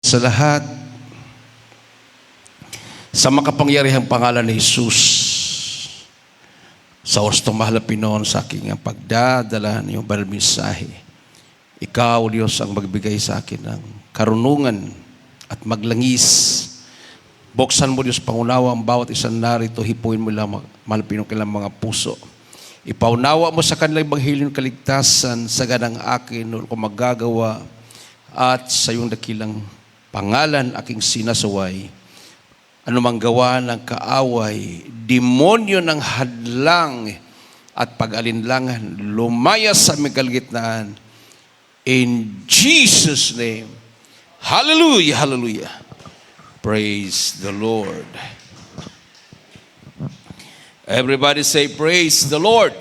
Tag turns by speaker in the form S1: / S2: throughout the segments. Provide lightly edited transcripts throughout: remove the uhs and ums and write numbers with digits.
S1: sa lahat, sa makapangyarihang pangalan ni Jesus, sa wastong mahal na Pinoon sa aking pagdadala ng iyong banal mensahe, ikaw, Diyos, ang magbigay sa akin ng karunungan at maglangis. Buksan mo, Diyos, pangunawa ang bawat isang narito, hipuin mo lang mahal Pinoon kailang mga puso. Ipaunawa mo sa kanilang Ebanghelyo ng kaligtasan sa ganang akin, noon ko magagawa, at sa iyong dakilang pangalan aking sinasaway. Anumang gawa ng kaaway, demonyo ng hadlang at pag-alinlangan, lumayas sa aming kalagitnaan. In Jesus' name. Hallelujah, hallelujah. Praise the Lord. Everybody say, praise the Lord.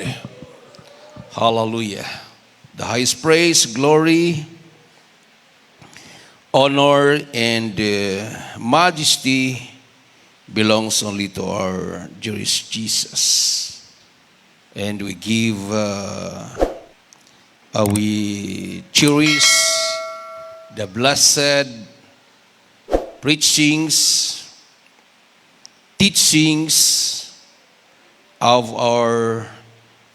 S1: Hallelujah. The highest praise, glory, honor, and majesty belongs only to our dearest Jesus. And we give, we cherish the blessed preachings, teachings of our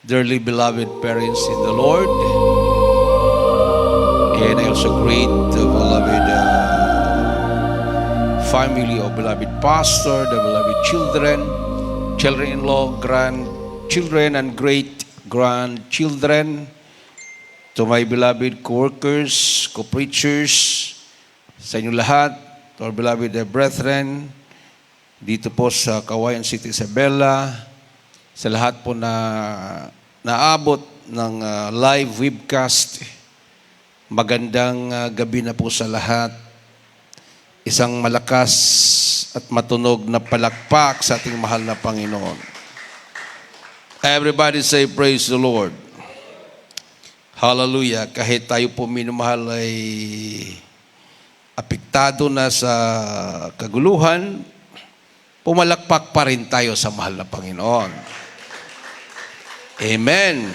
S1: dearly beloved parents in the Lord. And I also greet the beloved family of beloved pastor, the beloved children, children-in-law, grandchildren, and great-grandchildren, to my beloved co-workers, co-preachers, sa inyo lahat, to our beloved brethren, dito po sa Kawayan City, Isabela, sa lahat po na naabot ng live webcast, magandang gabi na po sa lahat. Isang malakas at matunog na palakpak sa ating mahal na Panginoon. Everybody say, praise the Lord. Hallelujah. Kahit tayo po minamahal ay apektado na sa kaguluhan, pumalakpak pa rin tayo sa mahal na Panginoon. Amen.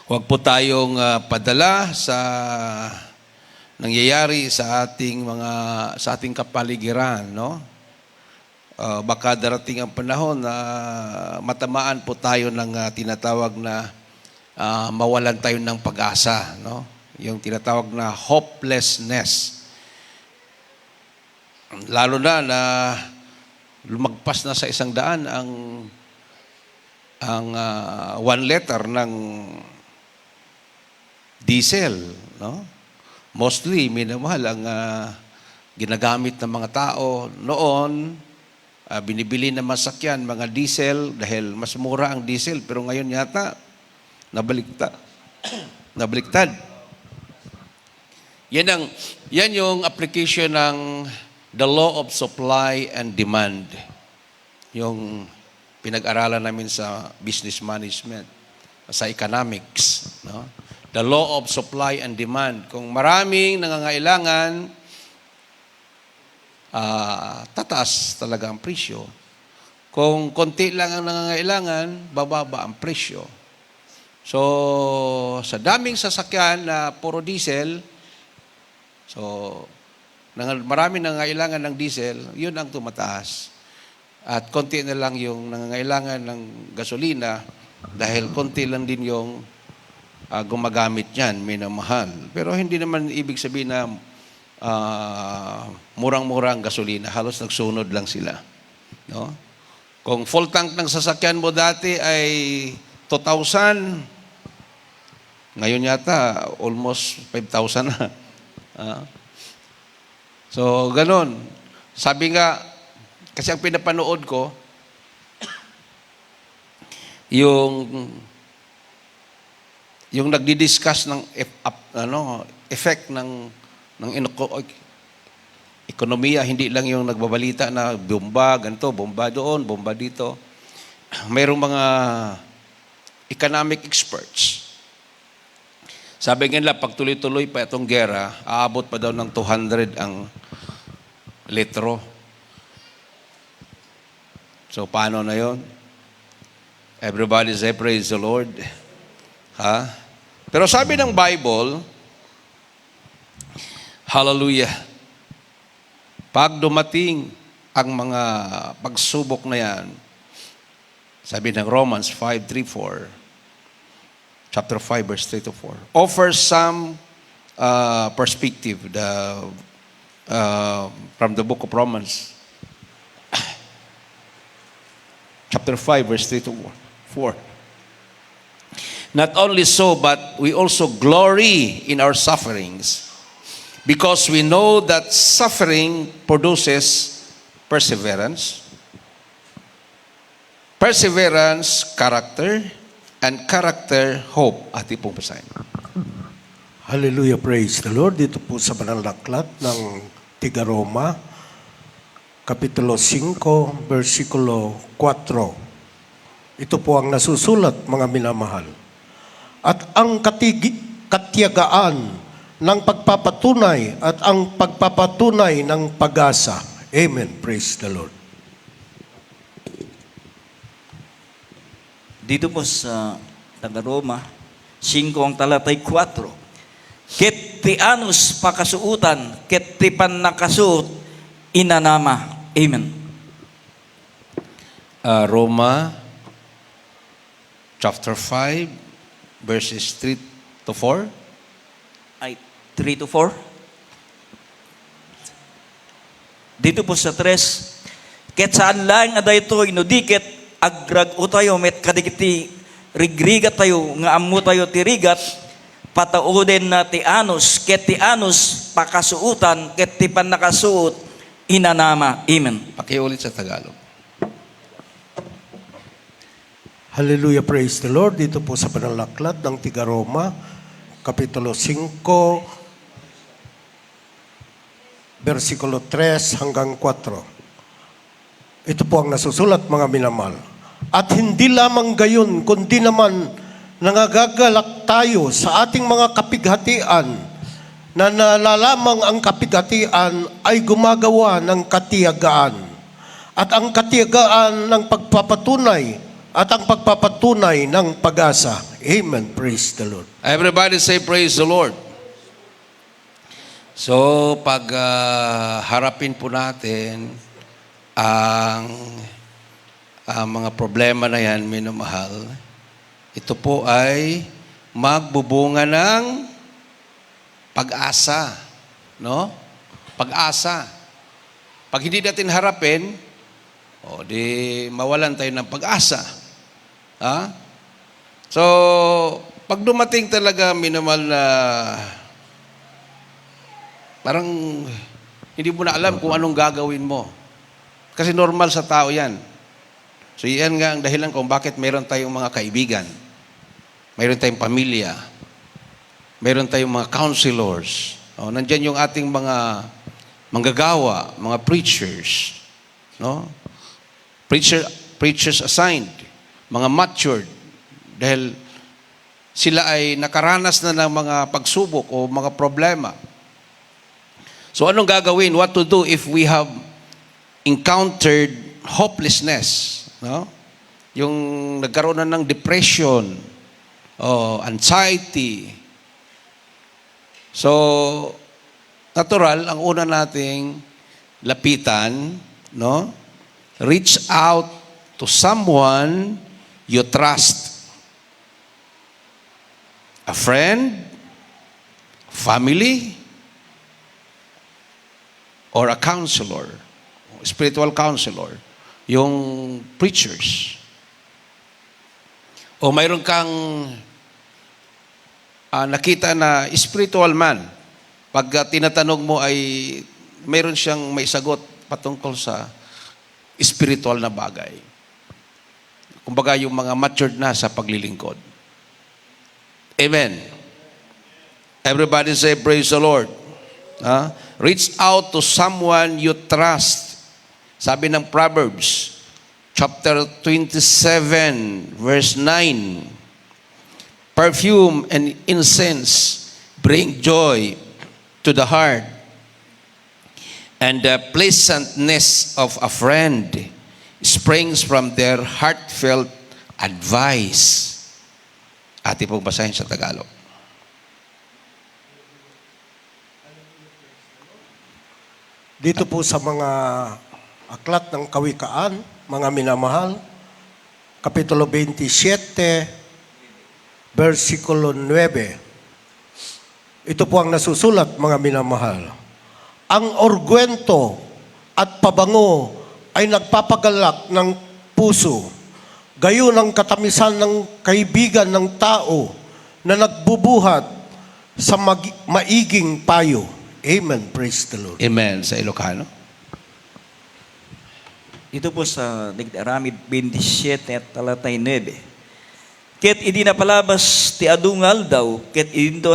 S1: Huwag po tayong padala sa nangyayari sa ating kapaligiran, no? Baka darating ang panahon na matamaan po tayo ng tinatawag na mawalan tayo ng pag-asa, no? Yung tinatawag na hopelessness. Lalo na lumagpas na sa 100 ang 1 liter ng diesel, no? Mostly, minamahal ang ginagamit ng mga tao noon, binibili ng masakyan, mga diesel, dahil mas mura ang diesel, pero ngayon yata, nabaliktad. Yan yung application ng the law of supply and demand. Yung pinag-aralan namin sa business management, sa economics, no? The law of supply and demand. Kung maraming nangangailangan, tataas talaga ang presyo. Kung konti lang ang nangangailangan, bababa ang presyo. So, sa daming sasakyan na puro diesel, maraming nangangailangan ng diesel, yun ang tumataas. At konti na lang yung nangangailangan ng gasolina dahil konti lang din yung gumagamit yan, minamahal. Pero hindi naman ibig sabihin na murang-mura ang gasolina. Halos nagsunod lang sila. No? Kung full tank ng sasakyan mo dati ay 2,000, ngayon yata almost 5,000 na. So, ganun. Sabi nga, kasi ang pinapanood ko, yung nagdi-discuss ng effect ng ekonomiya, hindi lang yung nagbabalita na bomba, ganito, bomba doon, bomba dito. Mayroong mga economic experts. Sabi nila, pag tuloy-tuloy pa itong gera, aabot pa daw ng 200 ang litro. So, paano na yon? Everybody say, praise the Lord. Ha? Pero sabi ng Bible, Hallelujah. Pag dumating ang mga pagsubok na yan, sabi ng Romans 5:3-4, chapter 5, verse 3-4, offers some perspective from the book of Romans, chapter 5, verse 3-4. Not only so, but we also glory in our sufferings, because we know that suffering produces perseverance. Perseverance, character, and character, hope. At pong basahin.
S2: Hallelujah, praise the Lord. Dito po sa banal na aklat ng Tiga Roma, Kapitulo 5, versikulo 4. Ito po ang nasusulat, mga minamahal. At ang katiyagaan ng pagpapatunay at ang pagpapatunay ng pag-asa. Amen, praise the Lord.
S3: Dito po sa Taga Roma, 5 ang talatay 4. Ket ti anus pakasuutan, ket ti pan nakasuot, inanama. Amen.
S1: Roma, chapter 5, verses 3-4.
S3: Ay, 3-4. Dito po sa 3, ket saan lang aday ito inudikit, agrag o tayo, met kadikiti rigrigat tayo, nga amu tayo tirigat, patauden na ti anus, ket ti anus pakasuutan, ket ti pan nakasuot, inanama. Amen.
S1: Pakiulit sa Tagalog.
S2: Hallelujah, praise the Lord. Dito po sa banal na aklat ng Tiga Roma, Kapitulo 5, versikulo 3 hanggang 4. Ito po ang nasusulat, mga minamahal. At hindi lamang gayon, kundi naman nangagagalak tayo sa ating mga kapighatian, na nalalamang ang kapighatian ay gumagawa ng katiyagaan. At ang katiyagaan ng pagpapatunay, at ang pagpapatunay ng pag-asa. Amen. Praise the Lord.
S1: Everybody say praise the Lord. So, pag harapin po natin ang mga problema na yan, minamahal, ito po ay magbubunga ng pag-asa. No? Pag-asa. Pag hindi natin harapin, di mawalan tayo ng pag-asa. Ha? So, pag dumating talaga, minamahal, na parang hindi mo na alam kung anong gagawin mo. Kasi normal sa tao yan. So, yan nga ang dahilan kung bakit mayroon tayong mga kaibigan, mayroon tayong pamilya, mayroon tayong mga counselors. Nandyan yung ating mga manggagawa, mga preachers. No? Preachers assigned, mga matured, dahil sila ay nakaranas na ng mga pagsubok o mga problema. So anong gagawin? What to do if we have encountered hopelessness? No? Yung nagkaroon na ng depression, anxiety. So, natural, ang una nating lapitan, no? Reach out to someone you trust. A friend, family, or a counselor, spiritual counselor, yung preachers. O mayroon kang nakita na spiritual man, pag tinatanong mo ay mayroon siyang may sagot patungkol sa spiritual na bagay. Kumbaga yung mga matured na sa paglilingkod. Amen. Everybody say praise the Lord. Reach out to someone you trust. Sabi ng Proverbs, chapter 27, verse 9. Perfume and incense bring joy to the heart, and the pleasantness of a friend springs from their heartfelt advice. Ati pong basahin sa Tagalog.
S2: Dito po sa mga aklat ng kawikaan, mga minamahal, Kapitulo 27, versikulo 9. Ito po ang nasusulat, mga minamahal. Ang orgwento at pabango ay nagpapagalak ng puso, gayon ang katamisan ng kaibigan ng tao na nagbubuhat sa maiging payo. Amen. Praise the Lord.
S1: Amen sa Ilocano.
S3: Ito po sa Digdaramid 27 at talatay 9. Ket idi napalabas ti adungal daw, ket indo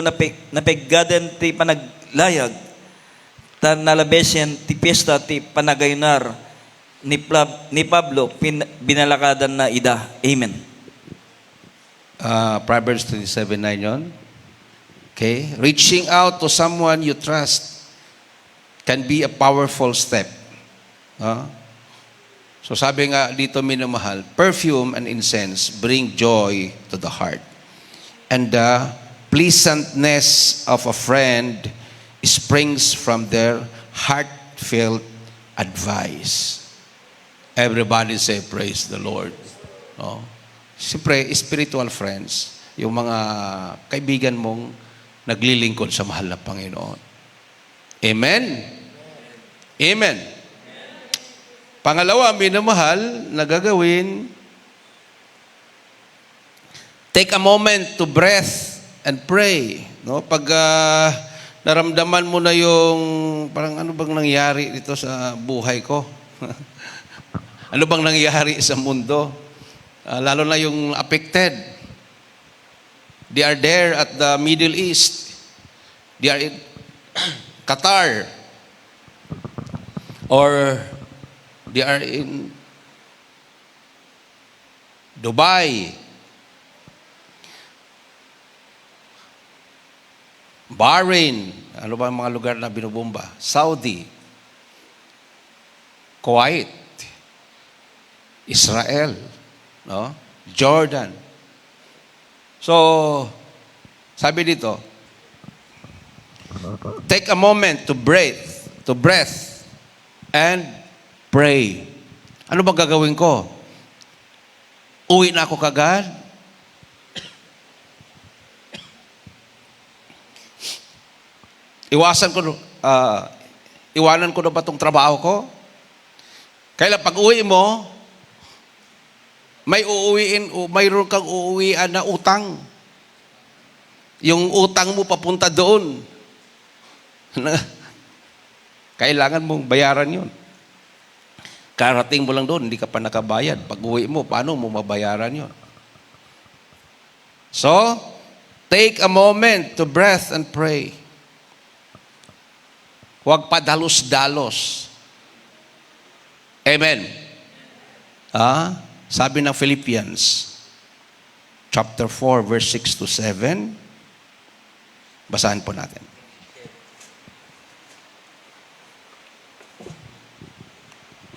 S3: napeggaden ti panaglayag, tan nalabesen ti piyesta ti panagaynar ni Pablo, binalakadan na ida. Amen.
S1: Proverbs 27:9 yon. Okay? Reaching out to someone you trust can be a powerful step. So sabi nga dito, minamahal, perfume and incense bring joy to the heart. And the pleasantness of a friend springs from their heartfelt advice. Everybody say, praise the Lord. Siyempre, spiritual friends, yung mga kaibigan mong naglilingkod sa mahal na Panginoon. Amen? Amen. Pangalawa, minamahal, na gagawin, take a moment to breath and pray. No? Pag naramdaman mo na yung, parang ano bang nangyari dito sa buhay ko? Ano bang nangyari sa mundo? Lalo na yung affected. They are there at the Middle East. They are in Qatar. Or they are in Dubai. Bahrain. Ano ba ang mga lugar na binubomba? Saudi. Kuwait. Israel. No? Jordan. So, sabi dito, take a moment to breath, and pray. Ano bang gagawin ko? Uwi na ako kagad? Iwanan ko na ba itong trabaho ko? Kailan pag uwi mo, mayroon kang uuwian na utang. Yung utang mo papunta doon. Kailangan mong bayaran yun. Karating mo lang doon, hindi ka pa nakabayad. Pag uwi mo, paano mo mabayaran yun? So, take a moment to breath and pray. Huwag padalos-dalos. Amen. Sabi ng Philippians, chapter 4, verse 6 to 7. Basahin po natin.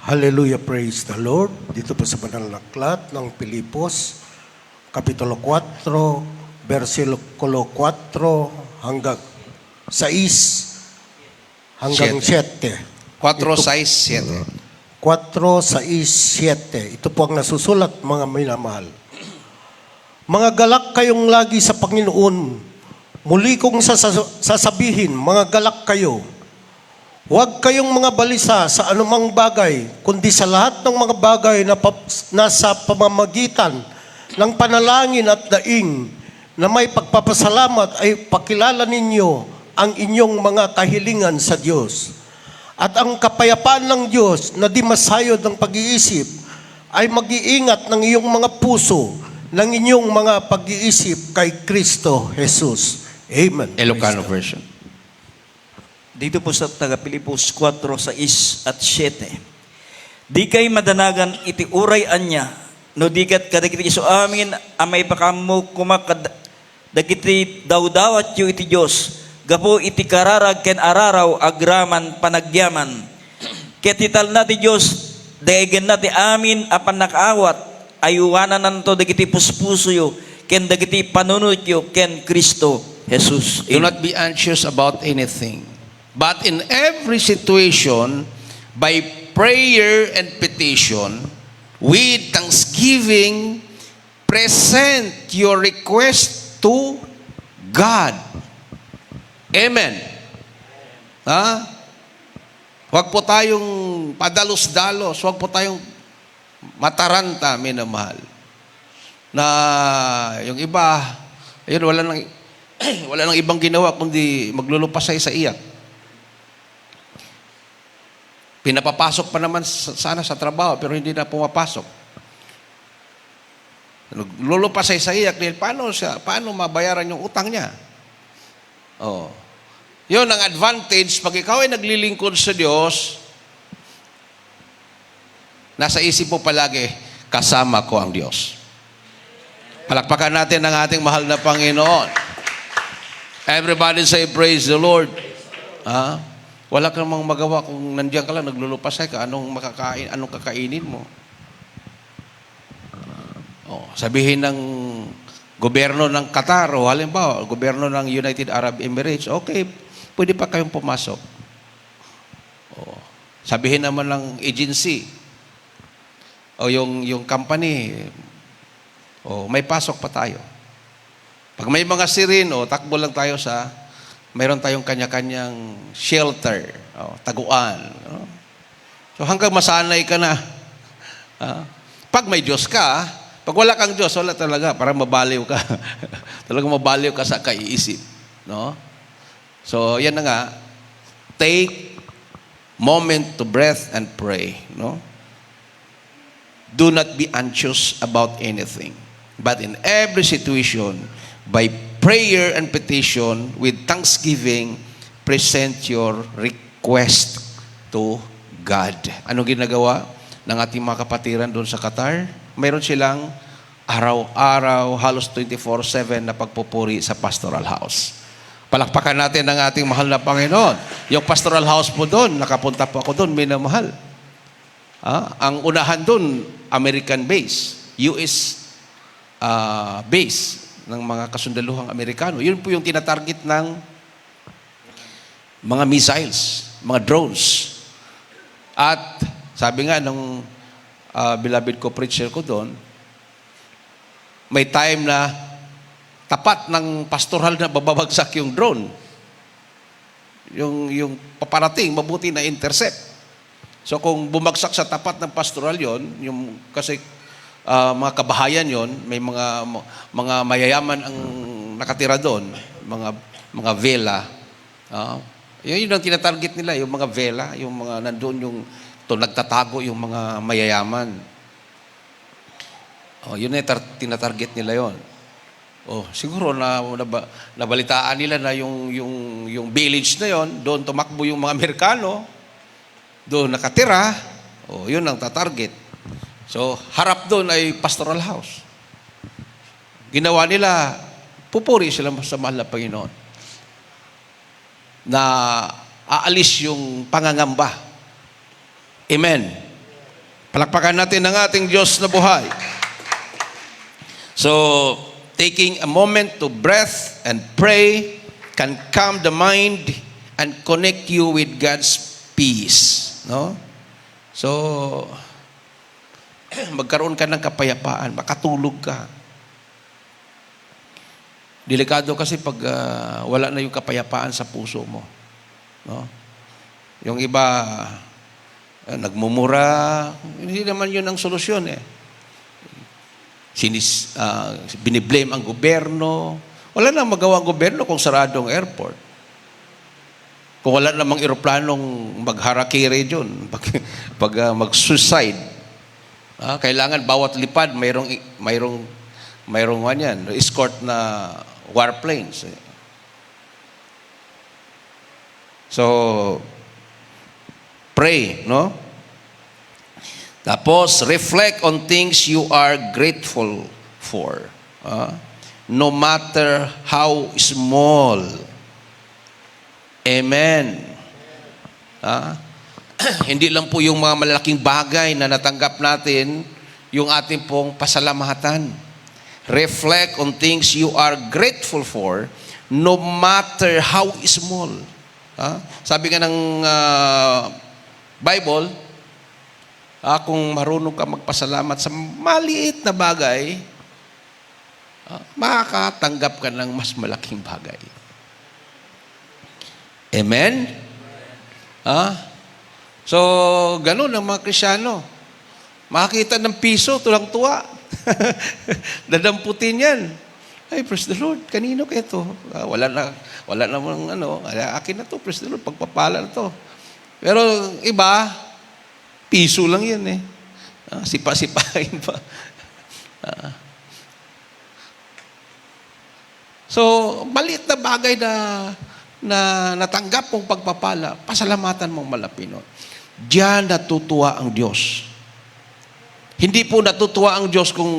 S2: Hallelujah, praise the Lord. Dito po sa banal na aklat ng Pilipos, Kapitulo 4, versikulo 4 hanggang 6 hanggang 7.
S1: 4, 6, 7.
S2: 4:6-7. Ito po ang nasusulat, mga minamahal. Mga galak kayong lagi sa Panginoon. Muli kong sasabihin, mga galak kayo. Huwag kayong mga balisa sa anumang bagay, kundi sa lahat ng mga bagay na nasa pamamagitan ng panalangin at daing na may pagpapasalamat ay pakilala ninyo ang inyong mga kahilingan sa Diyos. At ang kapayapaan ng Diyos na di masayod ng pag-iisip ay mag-iingat ng iyong mga puso, ng inyong mga pag-iisip kay Kristo Jesus. Amen.
S1: Ilocano version.
S3: Dito po sa taga Pilipos 4:6 at 7. Di kay madanagan iti uray anya, no dikat kadagiti iso amin amay pakamo kumakad dagiti dawdawat yu iti Dios. Gapo iti kararag ken araraw agraman panagyaman. Ketital na ti Diyos, daegen na ti amin apan nakaawat, ayuwanan nanto dagiti puspuso yo, ken dagiti panunot yo, ken Kristo Jesus.
S1: Do not be anxious about anything, But in every situation, by prayer and petition, with thanksgiving, present your request to God. Amen. Ha? Huwag po tayong padalos-dalos, huwag po tayong mataranta, minamahal. Na yung iba, ayun, wala nang ibang ginawa kundi maglulupasay sa iyak. Pinapapasok pa naman sana sa trabaho pero hindi na pumapasok. Lulupasay sa iyak dahil paano mabayaran yung utang niya? Oh. Yun ang advantage pag ikaw ay naglilingkod sa Diyos, nasa isip mo palagi, kasama ko ang Diyos. Palakpakan natin ang ating mahal na Panginoon. Everybody say, praise the Lord. Wala ka namang magawa kung nandiyan ka lang, naglulupasay ka, anong kakainin mo? Sabihin ng gobyerno ng Qatar, o halimbawa, gobyerno ng United Arab Emirates, okay, pwede pa kayong pumasok. Sabihin naman ng agency, o yung company, may pasok pa tayo. Pag may mga sirin, takbo lang tayo mayroon tayong kanya-kanyang shelter, taguan. So hanggang masanay ka na. Pag may Diyos ka, pag wala kang Diyos, wala talaga, parang mabaliw ka. Talagang mabaliw ka sa kaiisip. No? So yan na nga, take moment to breath and pray. No? Do not be anxious about anything. But in every situation, by prayer and petition, with thanksgiving, present your request to God. Ano ginagawa ng ating mga kapatiran doon sa Qatar? Mayroon silang araw-araw, halos 24/7 na pagpupuri sa pastoral house. Palakpakan natin ang ating mahal na Panginoon. Yung pastoral house po doon, nakapunta po ako doon, minamahal. Ang unahan doon, American base, US base ng mga kasundaluhang Amerikano. Yun po yung tinatarget ng mga missiles, mga drones. At sabi nga nung beloved ko preacher ko doon, may time na tapat ng pastoral na bababagsak yung drone. Yung paparating, mabuti na intercept. So kung bumagsak sa tapat ng pastoral yon, kasi mga kabahayan yon, may mga mayayaman ang nakatira doon, mga vela. Yun ang tinatarget nila, yung mga vela, yung mga nandoon nagtatago yung mga mayayaman. Yun na tinatarget nila yon. Siguro nabalitaan nila na yung village na yon, doon tumakbo yung mga Amerikano, doon nakatira, yun ang tatarget. So, harap doon ay pastoral house. Ginawa nila, pupuri sila sa mahal na Panginoon na aalis yung pangangamba. Amen. Palakpakan natin ang ating Diyos na buhay. So, taking a moment to breath and pray can calm the mind and connect you with God's peace. No? So, magkaroon ka ng kapayapaan, makatulog ka. Delikado kasi pag wala na yung kapayapaan sa puso mo. No? Yung iba, nagmumura, hindi naman yun ang solusyon eh. Biniblame ang gobyerno. Wala nang magawa ang gobyerno kung sarado ang airport. Kung wala namang eroplanong magharakiri dyan, pag mag-suicide, kailangan bawat lipad mayroong escort na warplanes. So pray, no? Tapos reflect on things you are grateful for. No matter how small. Amen. Hindi lang po yung mga malalaking bagay na natanggap natin, yung ating pong pasalamatan. Reflect on things you are grateful for, no matter how small. Sabi nga ng Bible, kung marunong ka magpasalamat sa maliit na bagay, makakatanggap ka ng mas malaking bagay. Amen? So, ganun ang mga Kristyano. Makakita ng piso, tulang-tuwa. Dadamputin yan. Ay, praise the Lord, kanino kaya ito? Wala namang akin na to, praise the Lord, pagpapala na to. Pero iba, piso lang yan eh. Sipa-sipahin pa. So, maliit na bagay na natanggap mong pagpapala, pasalamatan mong malapino. Diyan natutuwa ang Diyos. Hindi po natutuwa ang Diyos kung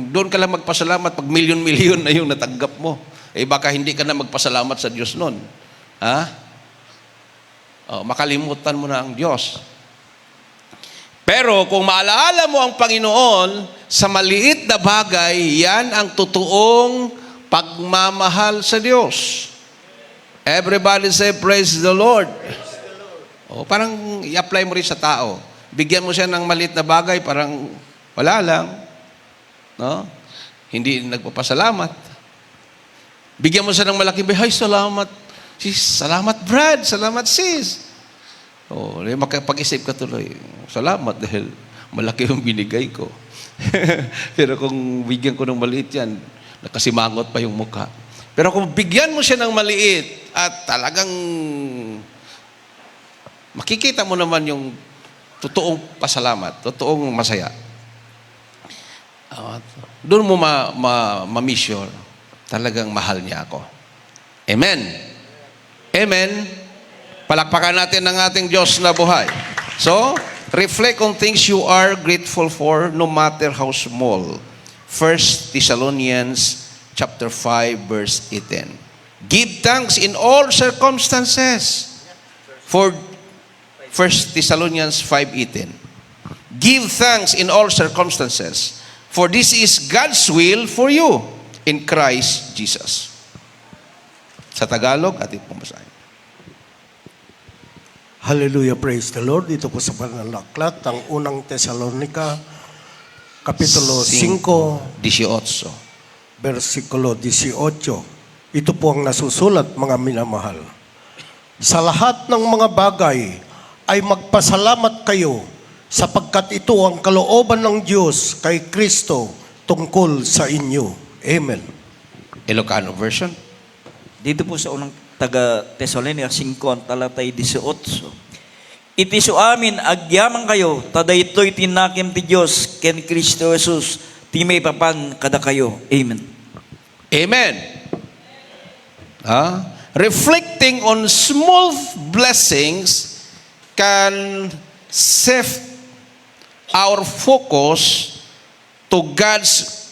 S1: doon ka lang magpasalamat pag milyon-milyon na yung natanggap mo. Baka hindi ka na magpasalamat sa Diyos noon. Makalimutan mo na ang Diyos. Pero kung maalaala mo ang Panginoon, sa maliit na bagay, yan ang totoong pagmamahal sa Diyos. Everybody say, praise the Lord. Parang i-apply mo rin sa tao. Bigyan mo siya ng maliit na bagay, parang wala lang. No? Hindi nagpapasalamat. Bigyan mo siya ng malaking bagay, salamat. Sis, salamat Brad, salamat sis. Makapag-isip ka tuloy, salamat dahil malaki yung binigay ko. Pero kung bigyan ko ng maliit yan, nakasimangot pa yung mukha. Pero kung bigyan mo siya ng maliit at talagang makikita mo naman yung totoong pasalamat, totoong masaya. Doon mo ma-measure, talagang mahal niya ako. Amen. Amen. Palakpakan natin ang ating Diyos na buhay. So, reflect on things you are grateful for, no matter how small. 1 Thessalonians chapter 5, verse 18. Give thanks in all circumstances. For 1 Thessalonians 5:18. Give thanks in all circumstances, for this is God's will for you in Christ Jesus. Sa Tagalog, ating pumasahin.
S2: Hallelujah, praise the Lord. Dito po sa panalaklat, ang unang Tesalonica, Kapitulo 5,
S1: 18.
S2: versikulo 18. Ito po ang nasusulat, mga minamahal. Sa lahat ng mga bagay, ay magpasalamat kayo sapagkat ito ang kalooban ng Diyos kay Kristo tungkol sa inyo. Amen.
S1: Ilocano version.
S3: Dito po sa unang taga Thessalonica 5, ang talatay 18. Iti so amin, agyaman kayo, tadaytoy tinakim ti Diyos, ken Kristo Jesus, ti may papan kada kayo. Amen.
S1: Amen. Reflecting on small blessings can shift our focus to God's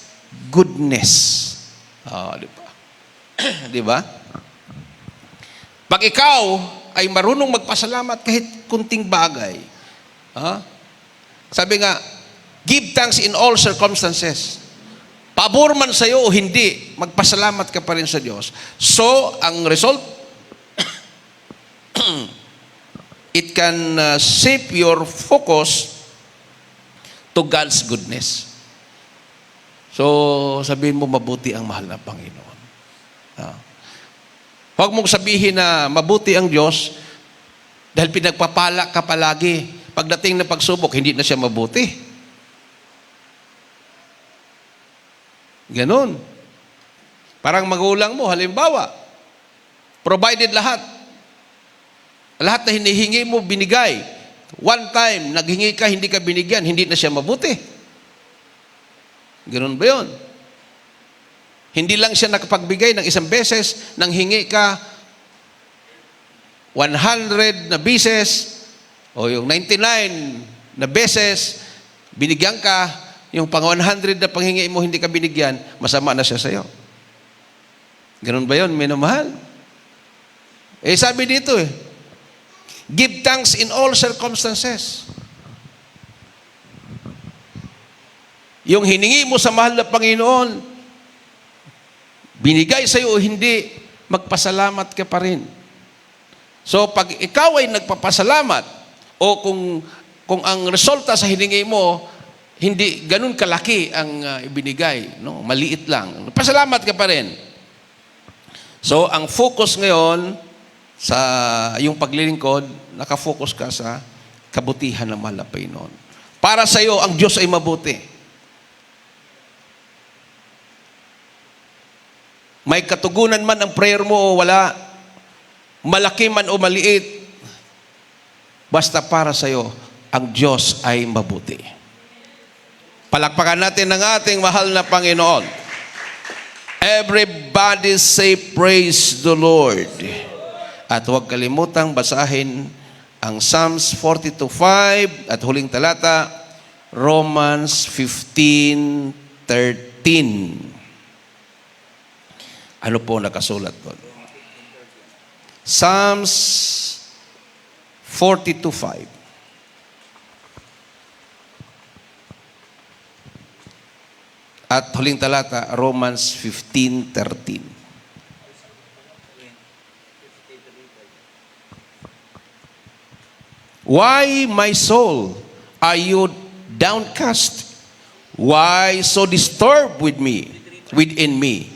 S1: goodness. Di ba? Di ba? Pag ikaw ay marunong magpasalamat kahit kunting bagay, sabi nga, give thanks in all circumstances. Pabor man sa'yo o hindi, magpasalamat ka pa rin sa Diyos. So, ang result, it can shape your focus to God's goodness. So, sabihin mo, mabuti ang mahal na Panginoon. Huwag mong sabihin na mabuti ang Diyos dahil pinagpapala ka palagi. Pagdating na pagsubok, hindi na siya mabuti. Ganon. Parang magulang mo, halimbawa, provided lahat. Lahat na hinihingi mo, binigay. One time, naghingi ka, hindi ka binigyan, hindi na siya mabuti. Ganon ba yun? Hindi lang siya nakapagbigay ng isang beses, nang hingi ka 100 na beses, o yung 99 na beses, binigyan ka, yung pang 100 na panghingi mo, hindi ka binigyan, masama na siya sa'yo. Ganon ba yun, minamahal? Sabi dito give thanks in all circumstances. Yung hiningi mo sa mahal na Panginoon, binigay sa'yo o hindi, magpasalamat ka pa rin. So pag ikaw ay nagpapasalamat o kung ang resulta sa hiningi mo hindi ganun kalaki ang ibinigay, no? Maliit lang. Pasalamat ka pa rin. So ang focus ngayon sa yung paglilingkod, nakafocus ka sa kabutihan ng mahal na Panginoon. Para sa iyo, ang Diyos ay mabuti. May katugunan man ang prayer mo o wala, malaki man o maliit, basta para sa iyo, ang Diyos ay mabuti. Palakpakan natin ang ating mahal na Panginoon. Everybody say praise the Lord. At huwag kalimutang basahin ang Psalms 42:5 at huling talata, Romans 15:13. Ano po nakasulat doon? Psalms 42:5. At huling talata, Romans 15:13. Why, my soul, are you downcast? Why so disturbed within me?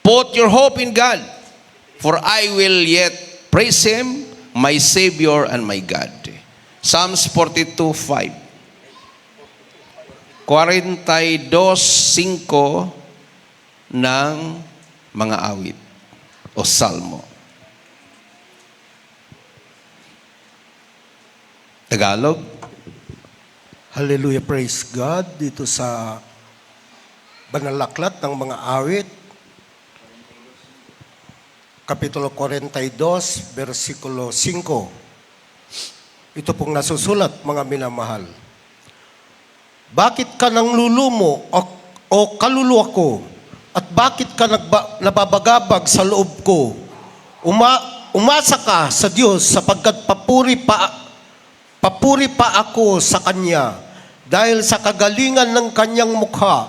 S1: Put your hope in God, for I will yet praise Him, my Savior and my God. Psalms 42:5. 42:5 ng mga awit o salmo. Tagalog.
S2: Hallelujah, praise God. Dito sa banal na aklat ng mga awit, Kapitulo 42, versikulo 5. Ito pong nasusulat, mga minamahal. Bakit ka nang lulumo o kaluluwa ko? At bakit ka nababagabag sa loob ko? Umasa ka sa Diyos sapagkat papuri pa ako sa Kanya dahil sa kagalingan ng Kanyang mukha.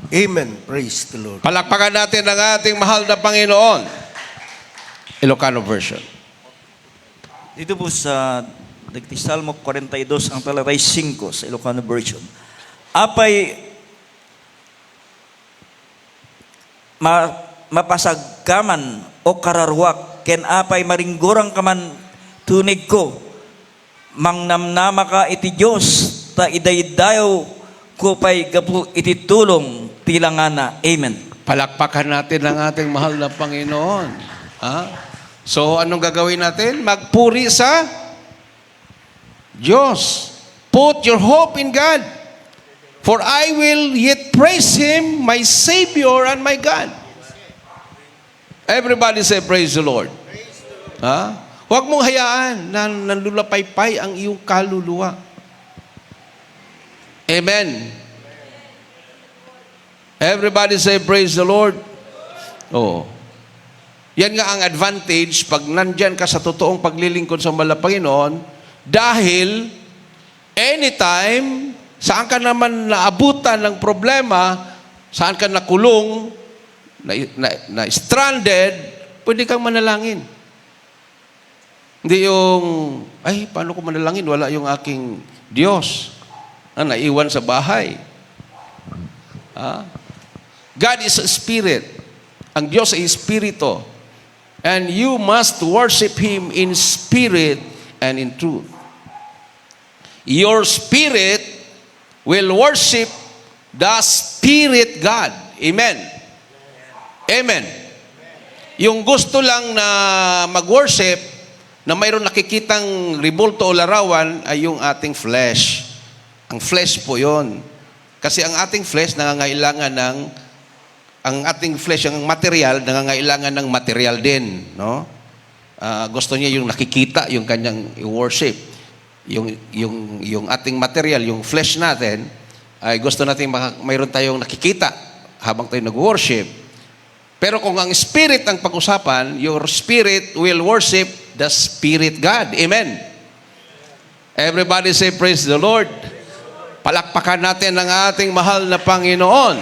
S2: Amen. Praise the Lord.
S1: Palakpakan natin ang ating mahal na Panginoon. Ilocano version.
S3: Dito po sa Salmo 42, ang talatay 5 sa Ilocano version. Apay mapasag kaman o kararwak, ken apay maringgurang kaman tunig ko, mangnamnama ka iti Diyos, ta idaydayo ko pa'y gapu iti tulong tilangana. Amen.
S1: Palakpakan natin ang ating mahal na Panginoon. Ha? So, anong gagawin natin? Magpuri sa Diyos. Put your hope in God. For I will yet praise Him, my Savior and my God. Everybody say, praise the Lord. Ha? Huwag mong hayaan na nanlulapaypay ang iyong kaluluwa. Amen. Everybody say, praise the Lord. Oh. Yan nga ang advantage pag nandyan ka sa totoong paglilingkod sa mahal na Panginoon, dahil anytime, saan ka naman naabutan ng problema, saan ka nakulong, na stranded, pwede kang manalangin. Hindi yung, ay, paano ko manalangin? Wala yung aking Diyos na naiwan sa bahay. God is a spirit. Ang Diyos ay espiritu. And you must worship Him in spirit and in truth. Your spirit will worship the Spirit God. Amen. Amen. Yung gusto lang na mag-worship, na mayroon nakikitang ribulto o larawan, ay yung ating flesh. Ang flesh po yon. Kasi ang ating flesh nangangailangan ng, ang ating flesh, ang material, nangangailangan ng material din. No? Gusto niya yung nakikita, yung kanyang worship. Yung ating material, yung flesh natin, ay gusto natin mayroon tayong nakikita habang tayo nag-worship. Pero kung ang spirit ang pag-usapan, your spirit will worship the Spirit God. Amen. Everybody say, praise the Lord. Palakpakan natin ang ating mahal na Panginoon.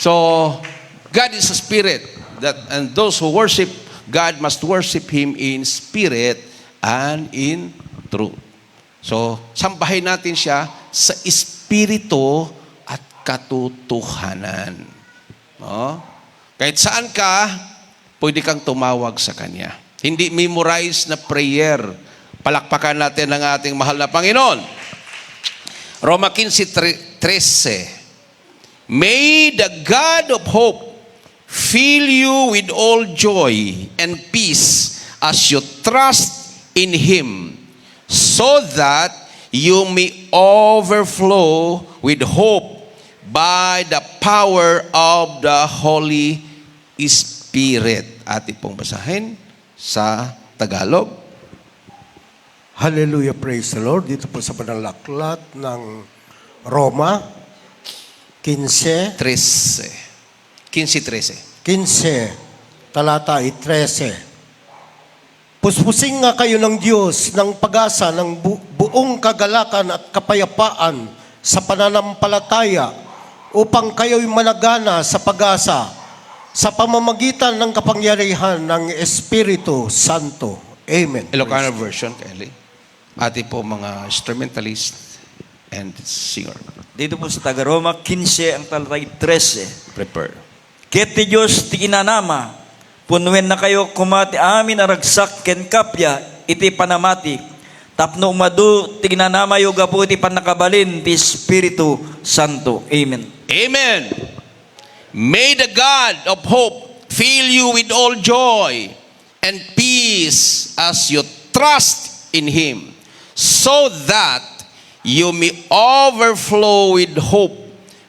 S1: So, God is a spirit, and those who worship God must worship Him in spirit and in truth. So, sambahin natin siya sa espiritu at katotohanan. No? Kahit saan ka, pwede kang tumawag sa Kanya. Hindi memorize na prayer. Palakpakan natin ang ating mahal na Panginoon. Roma 15:13. May the God of hope fill you with all joy and peace as you trust in Him, so that you may overflow with hope by the power of the Holy Spirit. Atin pong basahin sa Tagalog.
S2: Hallelujah, praise the Lord. Dito po sa panalaklat ng Roma 15,
S1: 15:13.
S2: talata ay 13. Puspusin nga kayo ng Diyos ng pag-asa ng buong kagalakan at kapayapaan sa pananampalataya upang kayo'y managana sa pag-asa sa pamamagitan ng kapangyarihan ng Espiritu Santo. Amen.
S1: Ilocano version, Kelly. Ati po mga instrumentalist and singer.
S3: Dito po sa Taga-Roma 15 ang talatay 13.
S1: Prepare.
S3: Ket ti Diyos ti inanama, punwen na kayo kumati amin aragsak ken kapya iti panamati. Tapno umadu ti inanama yo gapu iti panakabalin ti Espiritu Santo. Amen.
S1: Amen. May the God of hope fill you with all joy and peace as you trust in Him, so that you may overflow with hope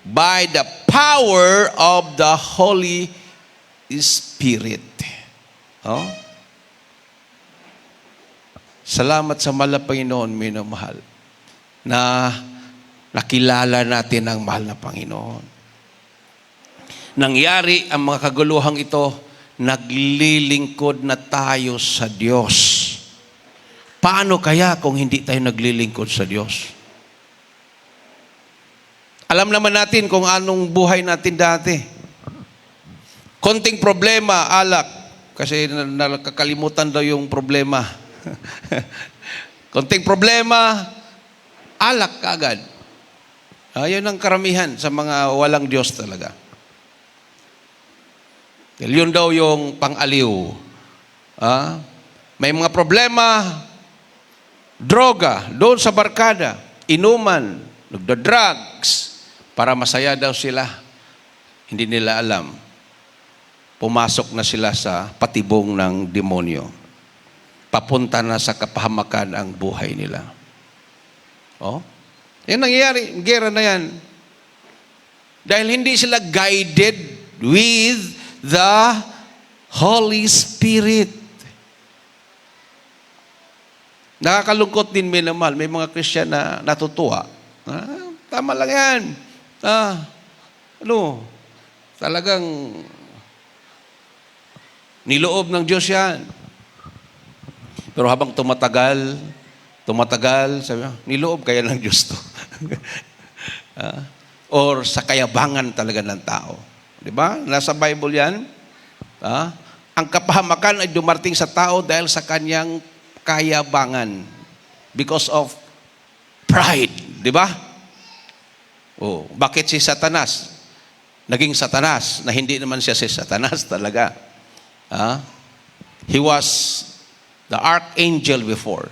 S1: by the power of the Holy Spirit. Oh? Salamat sa mahal na Panginoon, minamahal, na nakilala natin ang mahal na Panginoon. Nangyari ang mga kaguluhang ito, naglilingkod na tayo sa Diyos. Paano kaya kung hindi tayo naglilingkod sa Diyos? Alam naman natin kung anong buhay natin dati. Konting problema, alak. Kasi nakakalimutan daw yung problema. Konting problema, alak kaagad. Ayun ang karamihan sa mga walang Diyos talaga. Yun daw yung pang-aliw. May mga problema, droga, doon sa barkada, inuman, nagda-drugs, para masaya daw sila. Hindi nila alam. Pumasok na sila sa patibong ng demonyo. Papunta na sa kapahamakan ang buhay nila. Oh? Yan nangyayari, gera na yan. Dahil hindi sila guided with the Holy Spirit. Nakakalungkot din, minamahal. May mga Christian na natutuwa. Tama lang yan. Talagang niloob ng Diyos yan. Pero habang tumatagal, sabi mo, niloob kaya ng Diyos to. Or sa kayabangan talaga ng tao. Di ba? Nasa Bible yan. Ang kapahamakan ay dumarting sa tao dahil sa kanyang kayabangan. Because of pride. Di ba? Bakit si Satanas? Naging Satanas na hindi naman siya si Satanas talaga. He was the archangel before.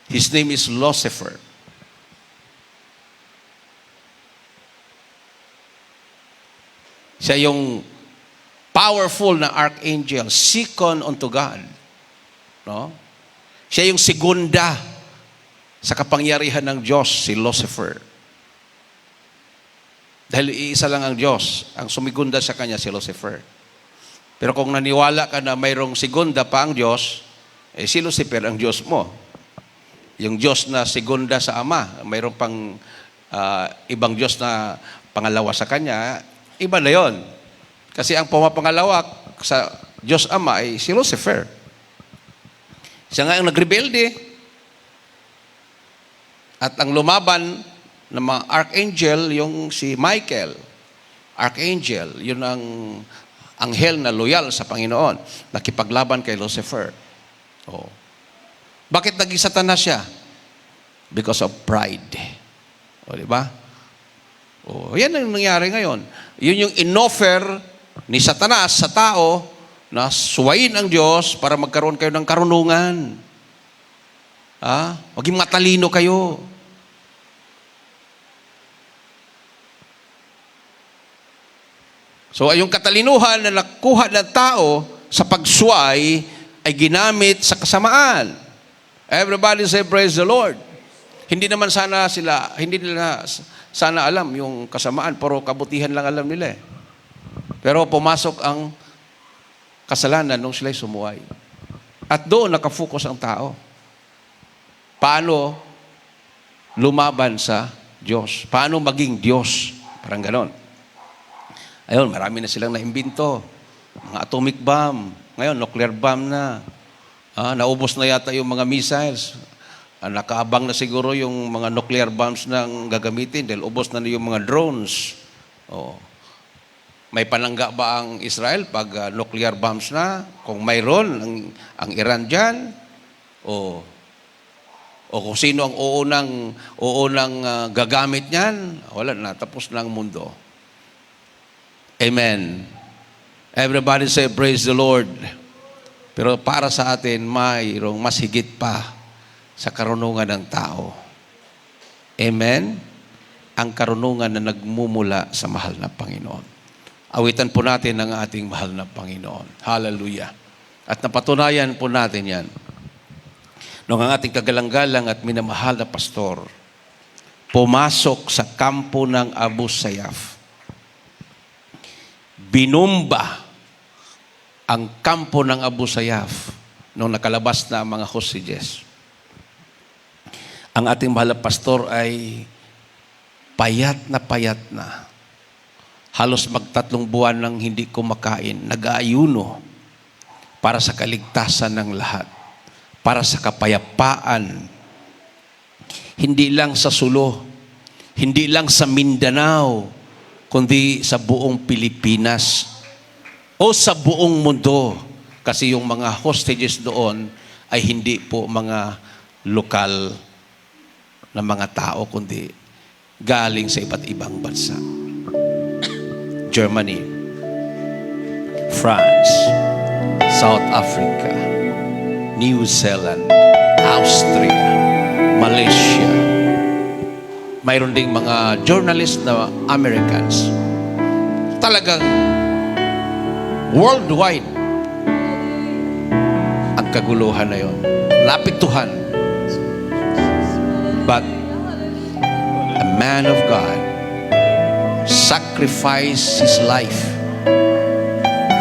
S1: His name is Lucifer. Siya yung powerful na archangel, second unto God. No? Siya yung segunda sa kapangyarihan ng Diyos, si Lucifer. Dahil iisa lang ang Diyos, ang sumigunda sa kanya si Lucifer. Pero kung naniwala ka na mayroong segunda pa ang Diyos, si Lucifer ang Diyos mo. Yung Diyos na segunda sa Ama, mayroong pang ibang Diyos na pangalawa sa kanya, iba na yon. Kasi ang pumapangalawa sa Diyos Ama ay si Lucifer. Siya nga ang nagrebelde. At ang lumaban ng mga archangel, yung si Michael. Archangel, yun ang anghel na loyal sa Panginoon, nakipaglaban kay Lucifer. Oh. Bakit naging Satanas siya? Because of pride. O, di ba? O, yan ang nangyari ngayon. Yun yung inoffer ni Satanas sa tao na suwayin ang Diyos para magkaroon kayo ng karunungan. Maging matalino kayo. So, yung katalinuhan na nakuha ng tao sa pagsuway ay ginamit sa kasamaan. Everybody say, praise the Lord. Hindi naman hindi nila sana alam yung kasamaan, pero kabutihan lang alam nila eh. Pero pumasok ang kasalanan nung sila'y sumuway. At doon nakafocus ang tao. Paano lumaban sa Diyos? Paano maging Diyos? Parang ganon. Ayun, marami na silang naimbento. Mga atomic bomb. Ngayon, nuclear bomb na. Naubos na yata yung mga missiles. Nakaabang na siguro yung mga nuclear bombs na gagamitin dahil ubos na yung mga drones. May panangga ba ang Israel pag nuclear bombs na? Kung mayroon, ang Iran dyan? O kung sino ang uunang gagamit niyan? Wala na, tapos na ang mundo. Amen. Everybody say, praise the Lord. Pero para sa atin, mayroong mas higit pa sa karunungan ng tao. Amen? Ang karunungan na nagmumula sa mahal na Panginoon. Awitan po natin ang ating mahal na Panginoon. Hallelujah. At napatunayan po natin yan. Nung ang ating kagalang-galang at minamahal na pastor, pumasok sa kampo ng Abu Sayyaf. Binumba ang kampo ng Abu Sayyaf nung nakalabas na ang mga hostages. Ang ating mahal na pastor ay payat na. Halos magtatlong buwan nang hindi kumakain. Nag-aayuno para sa kaligtasan ng lahat. Para sa kapayapaan. Hindi lang sa Sulu. Hindi lang sa Mindanao. Kundi sa buong Pilipinas. O sa buong mundo. Kasi yung mga hostages doon ay hindi po mga lokal na mga tao, kundi galing sa iba't ibang bansa. Germany, France, South Africa, New Zealand, Austria, Malaysia. Mayroon ding mga journalist na Americans. Talagang worldwide ang kaguluhan na yon. Napiktuhan. But a man of God sacrificed his life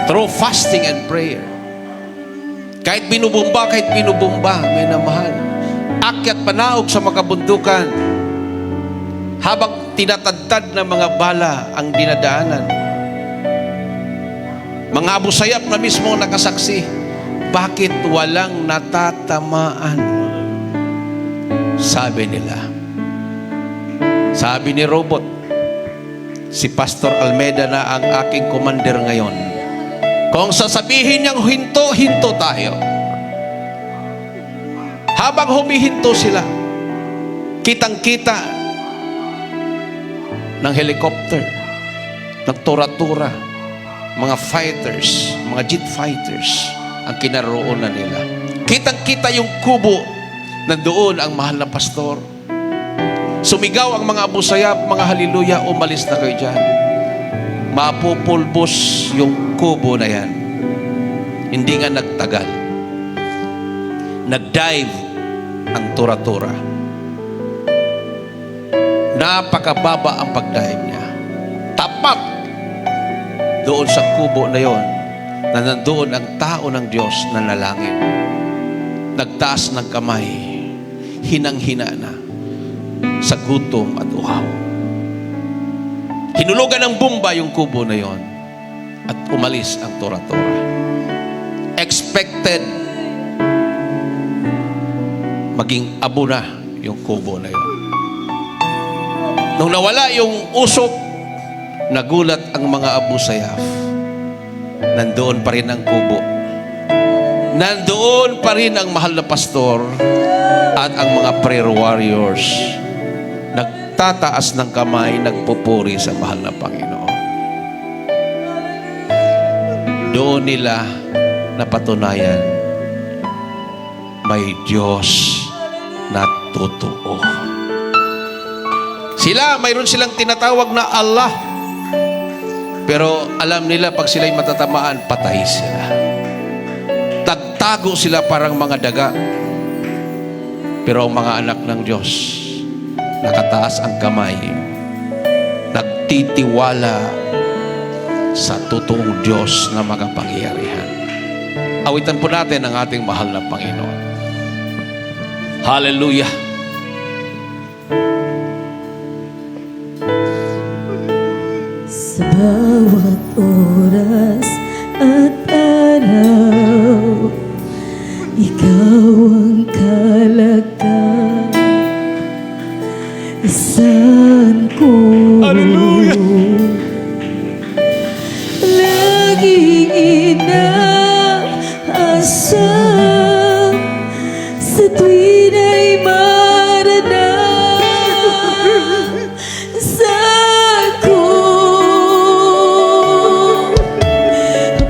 S1: through fasting and prayer. Kahit binubumba, may namahal. Akyat panaog sa makabundukan habang tinatadtad na mga bala ang dinadaanan. Mga Abu Sayyaf na mismo nakasaksi, bakit walang natatamaan? Sabi nila. Sabi ni Robot, si Pastor Almeida na ang aking commander ngayon. Kung sasabihin niyang hinto, hinto tayo. Habang humihinto sila, kitang-kita ng helicopter, ng tura-tura, mga fighters, mga jet fighters, ang kinaroonan nila. Kitang-kita yung kubo, nandoon ang mahal na pastor. Sumigaw ang mga Abu Sayyaf, mga haleluya, umalis na kayo dyan. Mapupulbos yung kubo na yan. Hindi nga nagtagal. Nag-dive ang tura-tura. Napakababa ang pag-dive niya. Tapat doon sa kubo na yon na nandoon ang tao ng Diyos na nalangin. Nagtaas ng kamay, hinang-hina na sa gutom at uhaw. Hinulugan ng bomba yung kubo na yon at umalis ang tora-tora. Expected maging abo na yung kubo na yon. Nung nawala yung usok, nagulat ang mga Abu Sayyaf. nandoon pa rin ang kubo. Nandoon pa rin ang mahal na pastor at ang mga prayer warriors. Nagtataas ng kamay, nagpupuri sa mahal na Panginoon. Doon nila napatunayan, may Diyos na totoo. Mayroon silang tinatawag na Allah. Pero alam nila pag sila'y matatamaan, patay sila. Tagtago sila parang mga daga. Pero ang mga anak ng Diyos, nakataas ang kamay, nagtitiwala sa totoong Diyos na makapangyarihan. Awitan po natin ang ating mahal na Panginoon. Hallelujah!
S4: Sa bawat oras at araw, ikaw ang kalagkan. Saan ko laging inaasam sa tuwin ay maranam sa ko.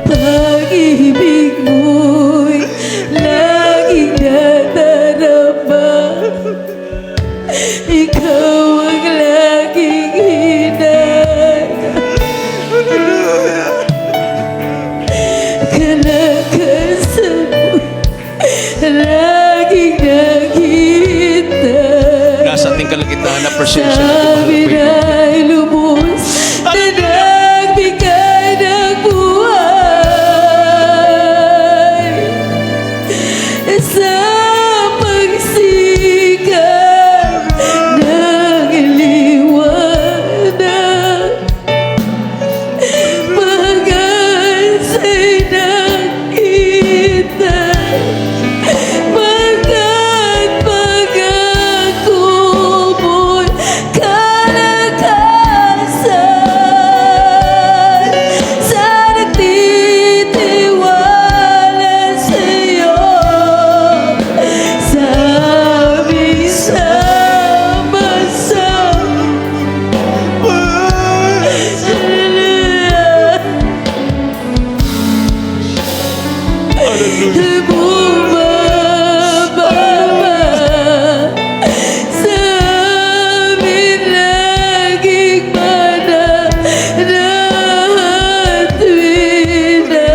S4: Pag-ibig mo'y laging nadarama. Ikaw ang laging hinahangad. Kalakasan mo, laging naghihintay.
S1: Nasa ating kalagitnaan na presensya
S4: Sa
S1: ng
S4: amin ay lubos na nagbigay ng buhay. Sa pagsikat ng liwanag, pag-asa'y nakita. Pagkat pag-ako mo'y kalakasan sa nagtitiwala sa'yo, sa aming sama-sama. Bumababa sa amin laging mananahat wina.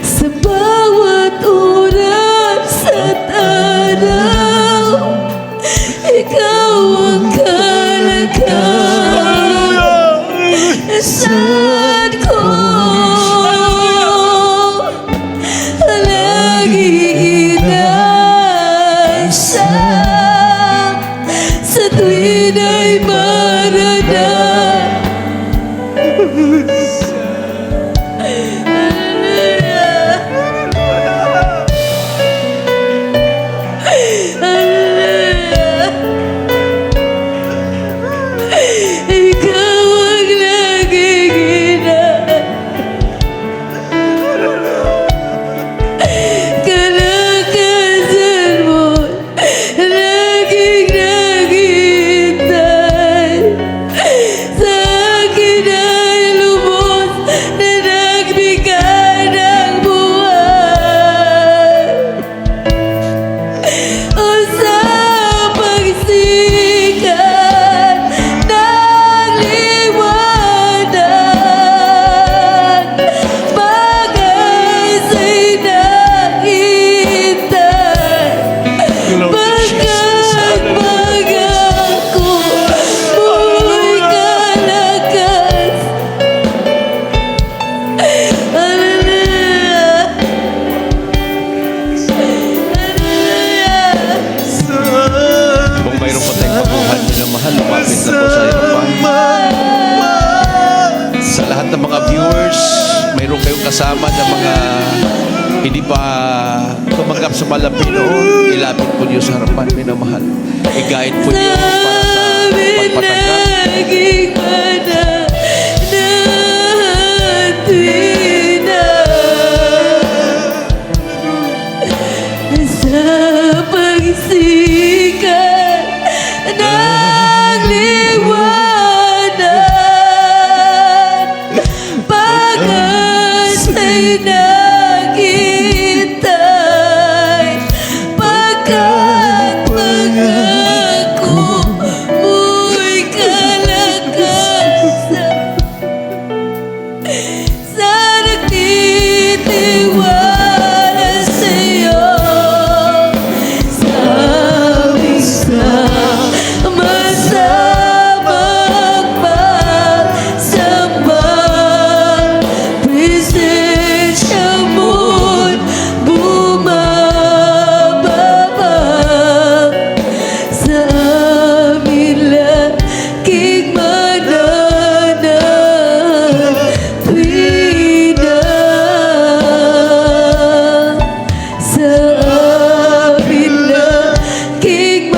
S4: Sa bawat oras at araw, ikaw ang kalagkan. Saan ko lagi inaasam sa tuwin ay maranam. Ikaw ang laging kalakasan mo, laging naghihintay. Sa akin ay lubos na nagbigay ng buhay. O sa pagsikat ng liwanag, pag-asa'y nakitay. Pagkat pag-ako mo'y kalakas. Hallelujah. Hallelujah.
S1: Kung mayroon pa tayong pagkuhan, minamahal, lumapit na po sa harapan. Sa lahat ng mga viewers, mayroon kayong kasama ng mga hindi pa tumanggap sa malapit noon, ilapit po niyo sa harapan, minamahal. I-guide po niyo para sa pagpatanggap.
S4: naging mananatwina sa pagsikat ng liwanag. Pag-asa'y nakitay, pagkat pangako mo'y kalakasan. Sa nagtitiwala sa'yo, sa aming sama-samang pagsamba, presensya mo'y bumababa sa aming laking mananatwina. Sa aming laking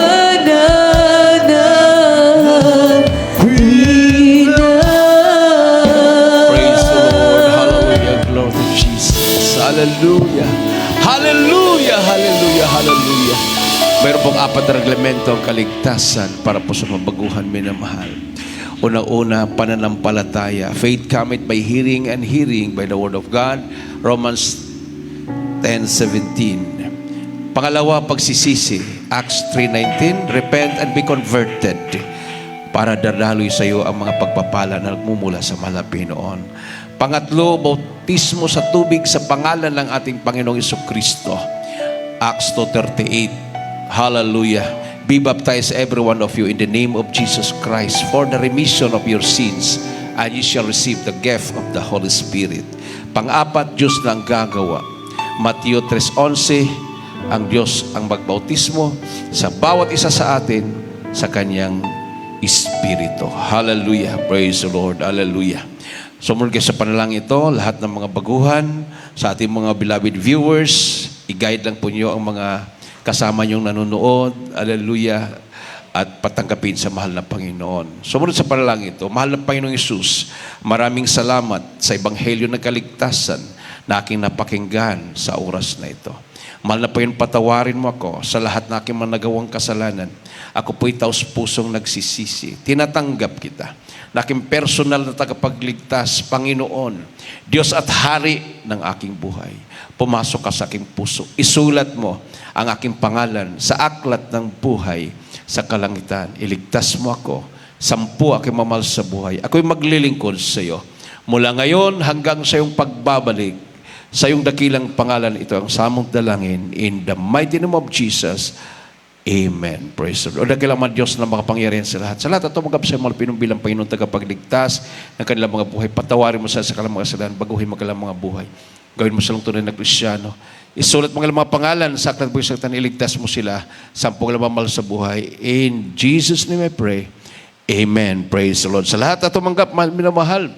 S1: Praise the Lord.
S4: mananatwina.
S1: Hallelujah. Glory to Jesus. Hallelujah. Hallelujah. Hallelujah. Hallelujah. Mayroon pong 4 na reglamento ang kaligtasan para po sa mabaguhan minamahal. Una-una, pananampalataya. Faith cometh by hearing, and hearing by the word of God. Romans 10:17. Pangalawa, pagsisisi. Acts 3:19. Repent and be converted, para dadaloy sa iyo ang mga pagpapala na nagmumula sa mahal na Panginoon. Pangatlo, bautismo sa tubig sa pangalan ng ating Panginoong Jesucristo. Acts 2:38. Hallelujah. Be baptized every one of you in the name of Jesus Christ for the remission of your sins, and you shall receive the gift of the Holy Spirit. Pang-apat, Diyos na ang gagawa. Mateo 3:11, ang Diyos ang magbautismo sa bawat isa sa atin sa Kanyang Espiritu. Hallelujah. Praise the Lord. Hallelujah. Sumunod kayo sa panalangin ito, lahat ng mga baguhan, sa ating mga beloved viewers, i-guide lang po niyo ang mga kasama niyong nanonood. Hallelujah. At patanggapin sa mahal na Panginoon. Sumunod sa panalangin ito, mahal na Panginoong Hesus, maraming salamat sa Ebanghelyo ng Kaligtasan na aking napakinggan sa oras na ito. Mahal na Panginoon, patawarin mo ako sa lahat na aking mga nagawang kasalanan. Ako po'y taos-pusong nagsisisi. Tinatanggap kita na aking personal na tagapagligtas, Panginoon, Diyos at Hari ng aking buhay. Pumasok ka sa aking puso. Isulat mo ang aking pangalan sa aklat ng buhay sa kalangitan. Iligtas mo ako. 10 aking mamahal sa buhay. Ako'y maglilingkod sa iyo. Mula ngayon hanggang sa iyong pagbabalik, sa iyong dakilang pangalan, ito ang samong dalangin. In the mighty name of Jesus, Amen. Praise the Lord. O dakilang man Diyos na makapangyarihan sa lahat. Sa lahat at tumagap sa mga pinumbilang Panginoon tagapagligtas ng kanilang mga buhay. Patawarin mo sa kanilang mga kasalanan. Baguhin mo kanilang mga buhay. Gawin mo silang tunay na Kristiyano. Isulat mo kanilang mga pangalan sa aklat ng buhay sa kanilang. Iligtas mo sila. 10 mahal sa buhay. In Jesus' name I pray. Amen. Praise the Lord. Sa lahat at tumanggap, minamahal,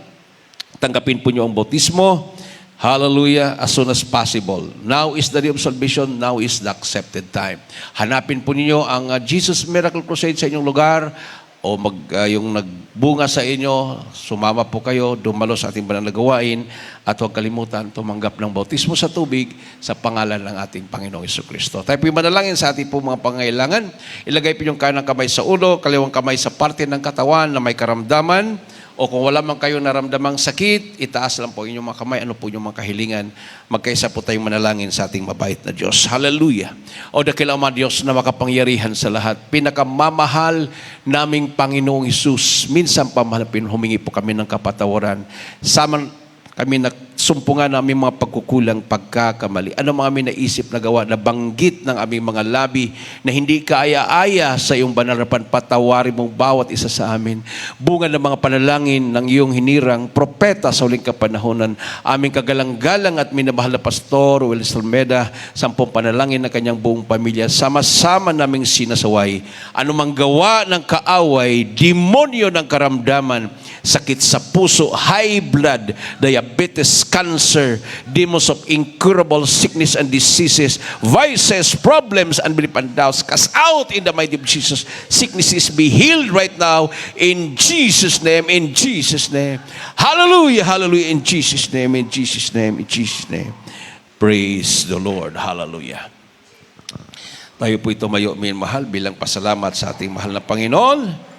S1: tanggapin po niyo ang bautismo. Hallelujah, as soon as possible. Now is the day of salvation. Now is the accepted time. Hanapin po ninyo ang Jesus Miracle Crusade sa inyong lugar, o yung nagbunga sa inyo, sumama po kayo, dumalo sa ating banal na gawain, at huwag kalimutan tumanggap ng bautismo sa tubig sa pangalan ng ating Panginoong Jesucristo. Tayo po manalangin sa ating po mga pangailangan. Ilagay po yung kanang kamay sa ulo, kaliwang kamay sa parte ng katawan na may karamdaman. O kung wala man kayong naramdamang sakit, itaas lang po inyong mga kamay. Ano po inyong mga kahilingan? Magkaisa po tayong manalangin sa ating mabait na Diyos. Hallelujah. O dakilang mga Diyos na makapangyarihan sa lahat. Pinakamamahal naming Panginoong Hesus. Minsan pa, mahal na humingi po kami ng kapatawaran. Sama kami nagsumpungan ng aming mga pagkukulang, pagkakamali. Ano mga aming naisip na gawa, na banggit ng aming mga labi na hindi kaaya-aya sa iyong banarapan, patawarin mong bawat isa sa amin. Bunga ng mga panalangin ng iyong hinirang propeta sa uling kapanahonan, aming kagalang-galang at minamahal na Pastor Willis Almeda, 10 panalangin ng kanyang buong pamilya, sama-sama naming sinasaway. Anumang gawa ng kaaway, demonyo ng karamdaman, sakit sa puso, high blood, diabetes, cancer, demons of incurable sickness and diseases, vices, problems, unbelief and doubts, cast out in the mighty name of Jesus. Sicknesses be healed right now in Jesus' name, in Jesus' name. Hallelujah, hallelujah, in Jesus' name, in Jesus' name, in Jesus' name. Praise the Lord, hallelujah. Tayo po tumayo, minmahal, bilang pasalamat sa ating mahal na Panginoon.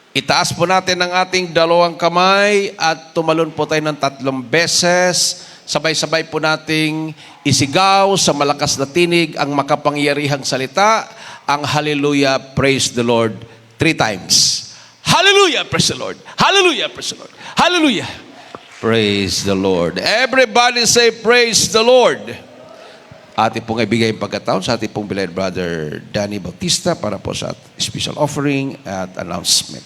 S1: Itaas po natin ang ating dalawang kamay at tumalon po tayo ng 3 beses. Sabay-sabay po nating isigaw sa malakas na tinig ang makapangyarihang salita, ang Hallelujah, praise the Lord, 3 times. Hallelujah, praise the Lord. Hallelujah, praise the Lord. Hallelujah. Praise the Lord. Everybody say, praise the Lord. Ating pong ibigay yung pagkataon sa ating pong beloved brother Danny Bautista para po sa special offering at announcement.